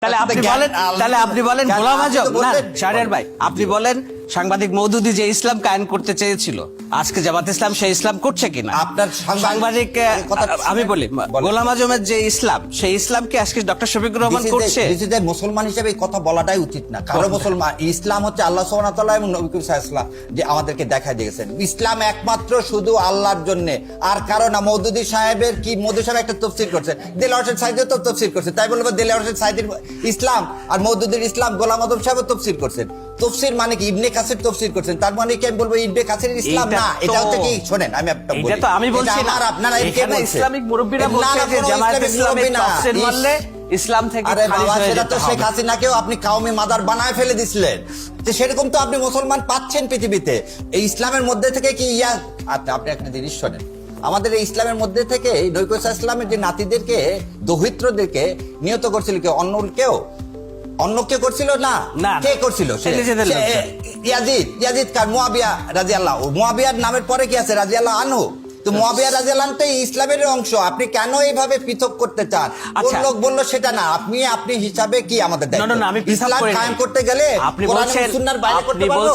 তাহলে আপনি বলেন গোলাম আজম না শাহরিয়ার ভাই, আপনি বলেন সাংবাদিক মওদুদী যে ইসলাম কায়েম করতে চেয়েছিল আজকে জামাত ইসলাম সেই ইসলাম করছে কিনা? আপনার সাংবাদিক আমি বলি গোলাম আজমের যে ইসলাম সেই ইসলাম কি আজকে ডক্টর শফিকুর রহমান করছে? মুসলমান হিসেবে এই কথা বলাটাই উচিত না। কারো মুসলমান ইসলাম হচ্ছে আল্লাহ সুবহানাহু ওয়া তাআলা এবং নবী করিম সাল্লাল্লাহু আলাইহি ওয়াসাল্লাম যে আমাদেরকে দেখায় দিয়েছেন ইসলাম একমাত্র শুধু আল্লাহর জন্য, আর কারো না। মওদুদী সাহেবের কি মওদুদী সাহেব একটা তাফসীর করছে, দেলোয়ার হোসেন সাঈদীও তো তাফসীর করছে, তাই বলবো দেলোয়ার হোসেন সাঈদীর ইসলাম আর মওদুদীর ইসলাম গোলাম আজম সাহেবও তাফসীর করছেন। তাফসীর মানে কি? ইবনে কাসির তাফসীর করছেন, তার মানে কি আমি বলবো ইবনে কাসির ইসলাম না? এটা হচ্ছে কি? শুনেন আমি একটা বলি, এটা তো আমি বলছি না, আপনারা এখানে ইসলামিক মুরব্বিরা বলছে যে জামায়াত ইসলামী তাফসীর মানলে ইসলাম থেকে খারিজ হয়ে যেতে হবে। শেখ হাসিনাকেও আপনি কাউমি মাদার বানায় ফেলে দিছিলেন, যে সেরকম তো আপনি মুসলমান পাচ্ছেন পৃথিবীতে। এই ইসলামের মধ্যে থেকে কি আপনি একটা জিনিস শোনেন, আমাদের এই ইসলামের মধ্যে থেকে নবী করিম সাল্লাল্লাহু আলাইহি ওয়াসাল্লামের যে নাতিদেরকে দৌহিত্রদেরকে নিহত করছিল কেউ? অন্য কেউ করছিল না? কে করছিল? ইয়াজিদ কার মুআবিয়া রাদিয়াল্লাহু, মুআবিয়ার নামের পরে কি আছে? রাদিয়াল্লাহু আনহু। তো মুআবিয়া রাদিয়াল্লাহু আনহু ইসলামের অংশ। আপনি কেন এইভাবে পৃথক করতে চান? কোন লোক বললো সেটা না, আপনি হিসাবে কি আমাদের দায়িত্ব? না, আমি ইসলাম কায়েম করতে গেলে আপনি কোরআন এবং সুন্নাহর বাইরে করতে পারবো?